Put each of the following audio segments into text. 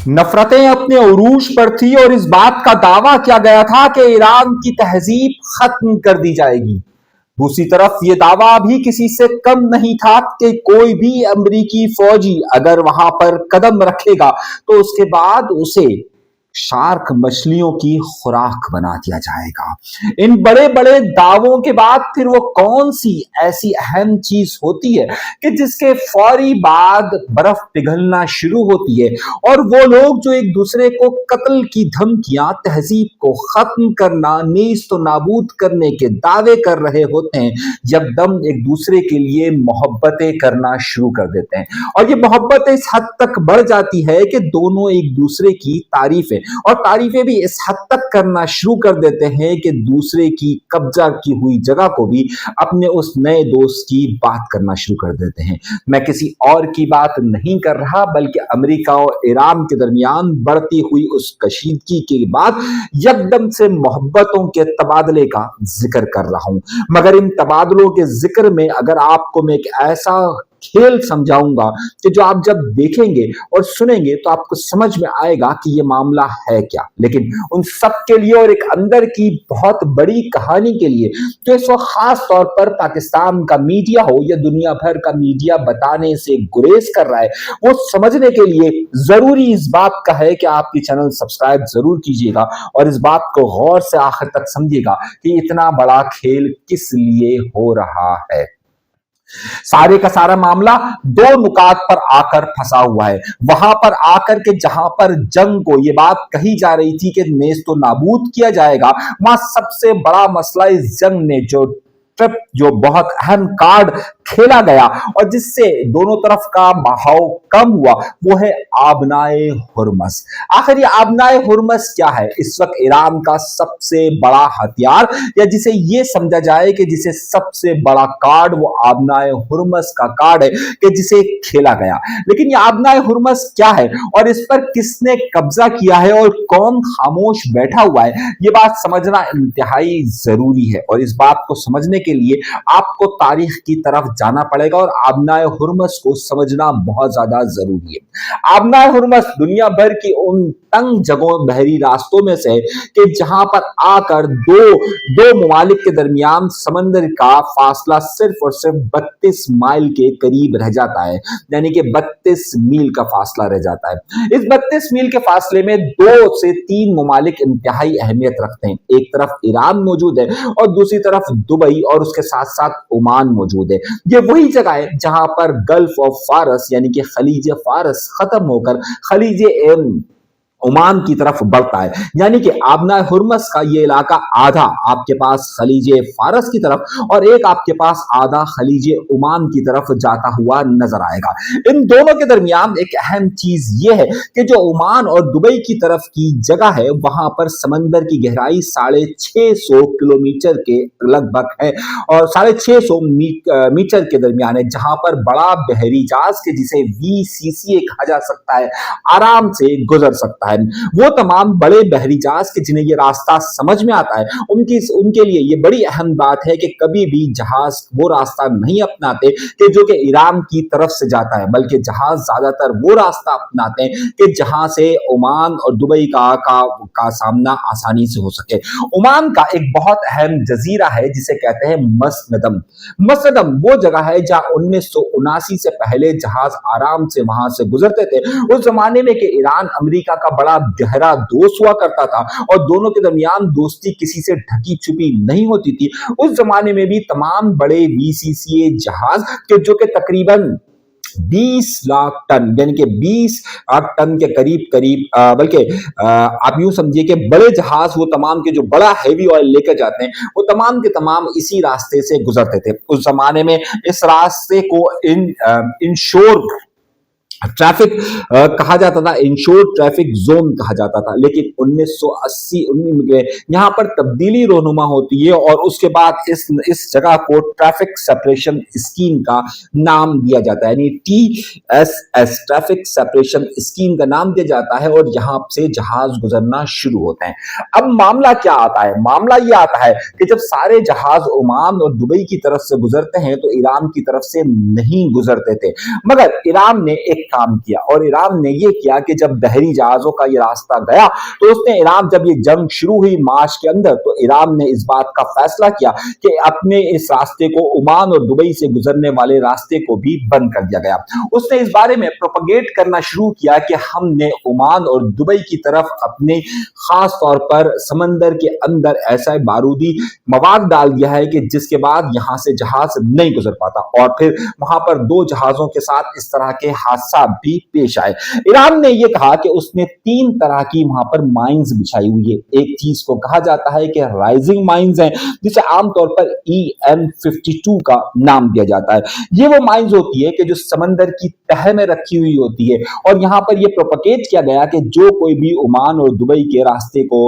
नफरतें अपने उरूज पर थी और इस बात का दावा किया गया था कि ईरान की तहजीब खत्म कर दी जाएगी। दूसरी तरफ ये दावा भी किसी से कम नहीं था कि कोई भी अमेरिकी फौजी अगर वहां पर कदम रखेगा तो उसके बाद उसे शार्क मछलियों की खुराक बना दिया जाएगा। इन बड़े बड़े दावों के बाद फिर वो कौन सी ऐसी अहम चीज होती है कि जिसके फौरी बाद बर्फ पिघलना शुरू होती है और वो लोग जो एक दूसरे को कत्ल की धमकियां, तहजीब को खत्म करना, नीस्त तो नाबूद करने के दावे कर रहे होते हैं, यकदम एक दूसरे के लिए मोहब्बतें करना शुरू कर देते हैं। और ये मोहब्बतें इस हद तक बढ़ जाती है कि दोनों एक दूसरे की तारीफें और तारीफें भी इस हद तक करना शुरू कर देते हैं कि दूसरे की कब्जा की हुई जगह को भी अपने उस नए दोस्त की बात करना शुरू कर देते हैं। मैं किसी और की बात नहीं कर रहा बल्कि अमेरिका और ईरान के दरमियान बढ़ती हुई उस कशीदगी के बाद यकदम से मोहब्बतों के तबादले का जिक्र कर रहा हूं। मगर इन तबादलों के जिक्र में अगर आपको मैं एक ऐसा खेल समझाऊंगा कि जो आप जब देखेंगे और सुनेंगे तो आपको समझ में आएगा कि ये मामला है क्या। लेकिन उन सब के लिए और एक अंदर की बहुत बड़ी कहानी के लिए जो इस वक्त खास तौर पर पाकिस्तान का मीडिया हो या दुनिया भर का मीडिया बताने से गुरेज कर रहा है, वो समझने के लिए जरूरी इस बात का है कि आप ये चैनल सब्सक्राइब जरूर कीजिएगा और इस बात को गौर से आखिर तक समझिएगा कि इतना बड़ा खेल किस लिए हो रहा है। सारे का सारा मामला दो नुकात पर आकर फंसा हुआ है। वहां पर आकर के जहां पर जंग को ये बात कही जा रही थी कि नेस्त तो नाबूद किया जाएगा, वहां सबसे बड़ा मसला इस जंग ने जो बहुत अहम कार्ड खेला गया और जिससे दोनों तरफ का बहाव कम हुआ, वो है आबनाए हुर्मस। आखिर ये आबनाए हुर्मस क्या है? इस वक्त ईरान का सबसे बड़ा हथियार, या जिसे ये समझा जाए कि जिसे सबसे बड़ा कार्ड वो आबनाए हुर्मस का कार्ड है कि जिसे खेला गया। लेकिन ये आबनाए हुर्मस क्या है और इस पर किसने कब्जा किया है और कौन खामोश बैठा हुआ है, ये बात समझना इंतहाई जरूरी है। और इस बात को समझने के लिए आपको तारीख की तरफ जाना पड़ेगा और आबनाए हुर्मस को समझना बहुत ज्यादा जरूरी है। आबनाए हुर्मस दुनिया भर की उन तंग जगहों, बहरी रास्तों में से कि जहां पर आकर दो ममालिक के दरमियान समंदर का फासला सिर्फ और सिर्फ 32 माइल के करीब रह जाता है, यानी कि 32 मील का फासला रह जाता है। इस 32 मील के फासले में 2 से 3 ममालिक इंतहाई अहमियत रखते हैं। एक तरफ ईरान मौजूद है और दूसरी तरफ दुबई और उसके साथ साथ ओमान मौजूद है। ये वही जगह है जहां पर गल्फ ऑफ फारस यानी कि खलीज फारस खत्म होकर खलीज ओमान की तरफ बढ़ता है। यानी कि आबनाए हुर्मस का ये इलाका आधा आपके पास खलीजे फारस की तरफ और एक आपके पास आधा खलीजे ओमान की तरफ जाता हुआ नजर आएगा। इन दोनों के दरमियान एक अहम चीज ये है कि जो ओमान और दुबई की तरफ की जगह है, वहां पर समंदर की गहराई 650 किलोमीटर के लगभग है और 650 मीटर के दरमियान है, जहां पर बड़ा बहरी जहाज के जिसे VCCA कहा जा सकता है आराम से गुजर सकता है। वो तमाम बड़े बहरी जहाज के जिन्हें ये रास्ता समझ में आता है, उनके लिए ये बड़ी अहम बात है कि कभी भी जहाज वो रास्ता नहीं अपनाते कि जो कि ईरान की तरफ से जाता है, बल्कि जहाज ज्यादातर वो रास्ता अपनाते हैं कि जहां से ओमान और दुबई का सामना आसानी से हो सके। ओमान का एक बहुत अहम जजीरा है जिसे कहते हैं मसनदम। मसनदम वो जगह है जहां 1979 से पहले जहाज आराम से वहां से गुजरते थे। उस जमाने में कि ईरान अमेरिका का बड़ा गहरा दोस्त हुआ करता था और दोनों के दरमियान दोस्ती किसी से ढकी छुपी नहीं होती थी। उस जमाने में भी तमाम बड़े VCCA जहाज के जो कि तकरीबन 20 लाख टन यानी कि 20 लाख टन के करीब बल्कि आप यूं समझिए कि बड़े जहाज वो तमाम के जो बड़ा हैवी ऑयल लेकर जाते हैं, वो तमाम के तमाम इसी रास्ते से गुजरते थे। उस जमाने में इस रास्ते को इनशोर ट्रैफिक कहा जाता था, इंश्योर ट्रैफिक जोन कहा जाता था। लेकिन 1980 में यहां पर तब्दीली रोनुमा होती है और उसके बाद इस जगह को ट्रैफिक सेपरेशन स्कीम का नाम दिया जाता है, यानी TSS ट्रैफिक सेपरेशन स्कीम का नाम दिया जाता है और यहां से जहाज गुजरना शुरू होते हैं। अब मामला क्या आता है? मामला यह आता है कि जब सारे जहाज ओमान और दुबई की तरफ से गुजरते हैं तो ईरान की तरफ से नहीं गुजरते थे, मगर ईरान ने एक काम किया, और ईरान ने ये किया कि जब बहरी जहाजों का ये रास्ता गया तो उसने ईरान, जब ये जंग शुरू हुई मार्च के अंदर, तो ईरान ने इस बात का फैसला किया कि अपने इस रास्ते को, ओमान और दुबई से गुजरने वाले रास्ते को भी बंद कर दिया गया। उसने इस बारे में प्रोपगेट करना शुरू किया कि हमने ओमान और दुबई की तरफ अपने खास तौर पर समंदर के अंदर ऐसा बारूदी मवाद डाल दिया है कि जिसके बाद यहां से जहाज नहीं गुजर पाता, और फिर वहां पर 2 जहाजों के साथ इस तरह के हादसा भी पेश आए। ईरान ने यह कहा कि उसने 3 तरह की वहां पर माइंस बिछाई हुई है। एक चीज को कहा जाता है कि राइजिंग माइंस है, जिसे आमतौर पर EN52 का नाम दिया जाता है। ये वो माइंस होती है कि जो समंदर की तह में रखी हुई होती है, और यहां पर यह प्रोपगेट किया गया कि जो कोई भी ओमान और दुबई के रास्ते को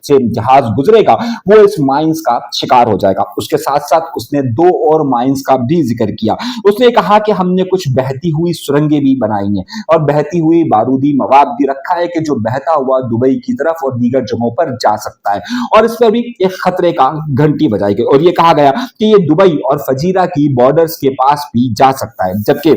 से जहाज गुजरेगा वो इस माइंस का शिकार हो जाएगा। उसके साथ साथ उसने 2 और माइंस का भी जिक्र किया। उसने कहा कि हमने कुछ बहती हुई सुरंगें भी बनाई हैं और बहती हुई बारूदी मवाद भी रखा है कि जो बहता हुआ दुबई की तरफ और दीगर जगहों पर जा सकता है, और इस पर भी एक खतरे का घंटी बजाई गई और ये कहा गया कि ये दुबई और फजीरा की बॉर्डर्स के पास भी जा सकता है। जबकि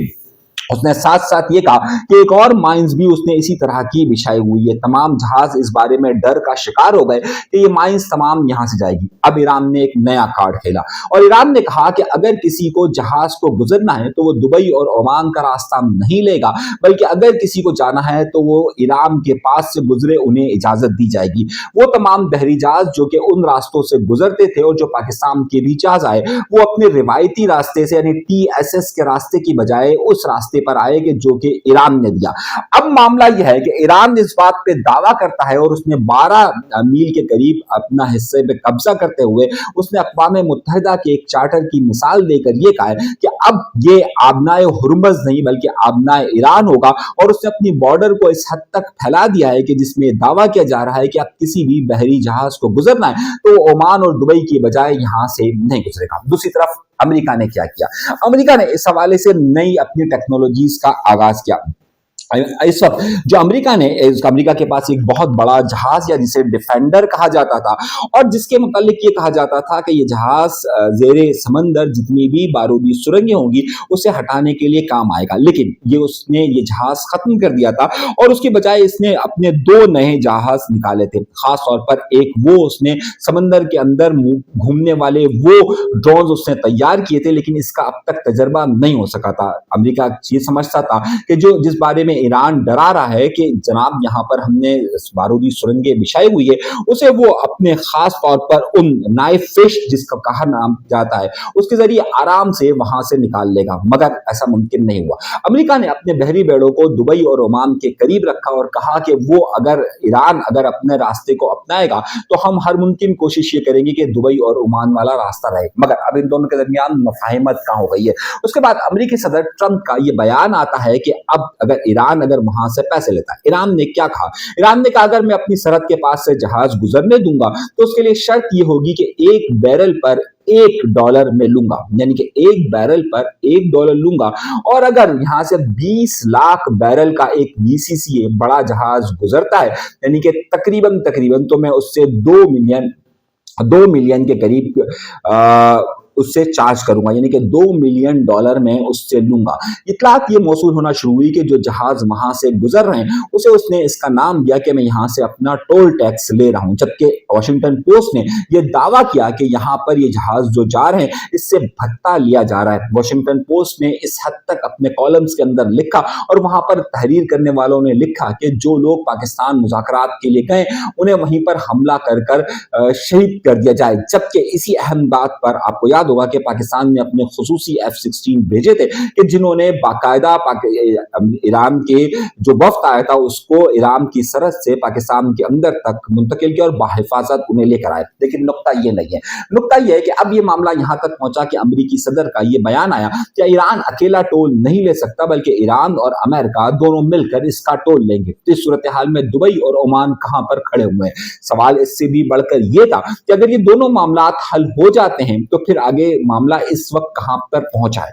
उसने साथ साथ ये कहा कि एक और माइंस भी उसने इसी तरह की बिछाई हुई है। तमाम जहाज इस बारे में डर का शिकार हो गए कि ये माइंस तमाम यहां से जाएगी। अब ईरान ने एक नया कार्ड खेला और ईरान ने कहा कि अगर किसी को जहाज को गुजरना है तो वो दुबई और ओमान का रास्ता नहीं लेगा, बल्कि अगर किसी को जाना है तो वो ईरान के पास से गुजरे, उन्हें इजाजत दी जाएगी। वो तमाम बहरी जहाज जो कि उन रास्तों से गुजरते थे और जो पाकिस्तान के भी जहाज आए, वो अपने रिवायती रास्ते से यानी TSS के रास्ते की बजाय उस रास्ते पर आए कि जो कि ईरान ने दिया। अब मामला यह है कि ईरान इस बात पे दावा करता है और उसने 12 मील के करीब अपना हिस्से पे कब्जा करते हुए उसने अक़वाम मुत्तहिदा के एक चार्टर की मिसाल देकर यह कहा है कि अब ये आबनाए हुर्मुज़ नहीं बल्कि आबनाए ईरान होगा, और उसने अपनी बॉर्डर को इस हद तक फैला दिया है कि जिसमें दावा किया जा रहा है कि अब किसी भी बहरी जहाज को गुजरना है तो ओमान और दुबई की बजाय यहां से नहीं गुजरेगा। दूसरी तरफ अमेरिका ने क्या किया? अमेरिका ने इस हवाले से नई अपनी टेक्नोलॉजीज का आगाज किया। इस वक्त जो अमेरिका के पास एक बहुत बड़ा जहाज या जिसे डिफेंडर कहा जाता था, और जिसके मुतालिक ये कहा जाता था कि ये जहाज जेरे समंदर जितनी भी बारूदी सुरंगें होंगी उसे हटाने के लिए काम आएगा, लेकिन उसने ये जहाज खत्म कर दिया था और उसके बजाय इसने अपने 2 नए जहाज निकाले थे। खास तौर पर एक वो उसने समंदर के अंदर घूमने वाले वो ड्रोन उसने तैयार किए थे, लेकिन इसका अब तक तजर्बा नहीं हो सका था। अमेरिका ये समझता था कि जो जिस बारे में ईरान डरा रहा है कि जनाब यहां पर हमने बारूदी सुरंगें बिछाई हुई है, उसे वो अपने खास तौर पर उन नाइफ फिश जिसका कहा नाम जाता है उसके जरिए आराम से वहां से निकाल लेगा, मगर ऐसा मुमकिन नहीं हुआ। अमेरिका ने अपने बहरी बेड़ों को दुबई और ओमान के करीब रखा और कहा कि वो ईरान अगर अपने रास्ते को अपनाएगा तो हम हर मुमकिन कोशिश ये करेंगे कि दुबई और ओमान वाला रास्ता रहे। मगर अब इन दोनों के दरमियान मुफाहिमत कहां हो गई है? उसके बाद अमेरिकी सदर ट्रंप का ये बयान आता है कि अब अगर वहां से पैसे लेता है। ईरान ने क्या कहा? ईरान ने कहा अगर मैं अपनी सरहद के पास से जहाज गुजरने दूंगा तो उसके लिए शर्त यह होगी कि एक बैरल पर $1 में लूंगा, यानी कि एक बैरल पर $1 लूंगा, और अगर यहां से 20 लाख बैरल का एक BCCA बड़ा जहाज गुजरता है, यानी कि तकरीबन तो मैं उससे 2 मिलियन के करीब उससे चार्ज करूंगा, यानी कि $2 मिलियन में उससे लूंगा। इतलात ये मौसूल होना शुरू हुई कि जो जहाज वहां से गुजर रहे हैं उसे उसने इसका नाम दिया कि मैं यहां से अपना टोल टैक्स ले रहा हूं, जबकि वॉशिंगटन पोस्ट ने यह दावा किया कि यहां पर ये जहाज जो जा रहे हैं इससे भत्ता लिया जा रहा है। वॉशिंगटन पोस्ट ने इस हद तक अपने कॉलम्स के अंदर लिखा और वहां पर तहरीर करने वालों ने लिखा कि जो लोग पाकिस्तान मुज़ाकरात के लिए गए उन्हें वहीं पर हमला कर शहीद कर दिया जाए। जबकि इसी अहम बात पर आपको याद होगा कि पाकिस्तान ने अपने खुसूसी F-16 भेजे थे कि जिन्होंने बाकायदा ईरान के जो वफ्द आया था उसको ईरान की सरहद से पाकिस्तान के अंदर तक मुंतकिल किया और बाहिफाजत उन्हें लेकर आए। लेकिन नुक्ता ये नहीं है, नुक्ता ये है कि अब ये मामला यहां तक पहुंचा कि अमेरिकी सदर का ये बयान आया कि ईरान अकेला टोल नहीं ले सकता बल्कि ईरान और अमेरिका दोनों मिलकर इसका टोल लेंगे। तो इस सूरत हाल में दुबई और ओमान कहां पर खड़े हुए हैं? सवाल इससे भी बढ़कर यह था कि अगर ये दोनों मामला हल हो जाते हैं तो फिर आगे मामला इस वक्त कहां पर पहुंचा है?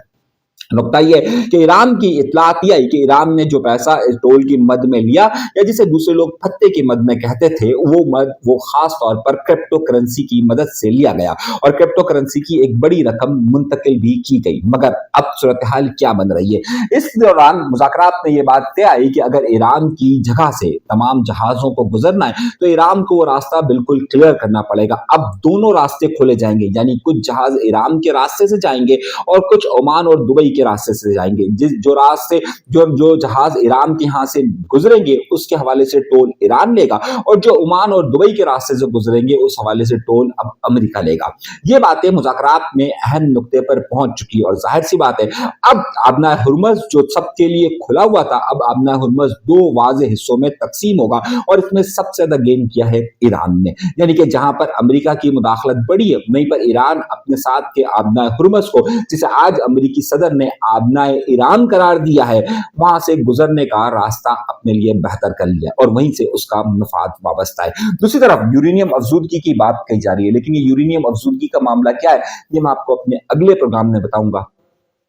नुकता ये है कि ईरान की इतलात ये आई कि ईरान ने जो पैसा इस टोल की मद में लिया, या जिसे दूसरे लोग फत्ते की मद में कहते थे, वो मद वो खास तौर पर क्रिप्टो करेंसी की मदद से लिया गया और क्रिप्टो करेंसी की एक बड़ी रकम मुंतकिल भी की गई। मगर अब सूरत हाल क्या बन रही है? इस दौरान मुज़ाकरात में ये बात तय आई कि अगर ईरान की जगह से तमाम जहाज़ों को गुजरना है तो ईरान को वो रास्ता बिल्कुल क्लियर करना पड़ेगा। अब दोनों रास्ते खोले जाएंगे, यानी कुछ जहाज ईरान के रास्ते से जाएंगे और कुछ ओमान और दुबई के रास्ते से जाएंगे। जो रास्ते जो जहाज ईरान के यहाँ से गुजरेंगे उसके हवाले से टोल ईरान लेगा, और जो ओमान और दुबई के रास्ते से गुजरेंगे उस हवाले से टोल अब अमेरिका लेगा। ये बातें मुज़ाकरात में अहम नुक्ते पर पहुंच चुकी और जाहिर सी बात है अब आबना हुर्मुज़ जो सबके लिए खुला हुआ था, अब आबना हुर्मुज़ दो वाज़ेह हिस्सों में तकसीम होगा और इसमें सबसे ज्यादा गेन किया है ईरान ने। यानी कि जहां पर अमेरिका की मुदाखलत बढ़ी है, वहीं पर ईरान अपने साथ के आबना हुर्मुज़ को, जिसे आज अमेरिकी सदर ने आबना ईरान करार दिया है, वहां से गुजरने का रास्ता अपने लिए बेहतर कर लिया और वहीं से उसका मफाद वाबस्ता है। दूसरी तरफ यूरेनियम अफजूदगी की बात कही जा रही है, लेकिन ये यूरेनियम अफजूदगी का मामला क्या है ये मैं आपको अपने अगले प्रोग्राम में बताऊंगा।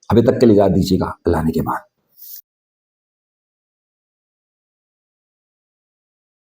अभी तक के लिए इजाजत दीजिएगा, अल्लाह ने के बाद।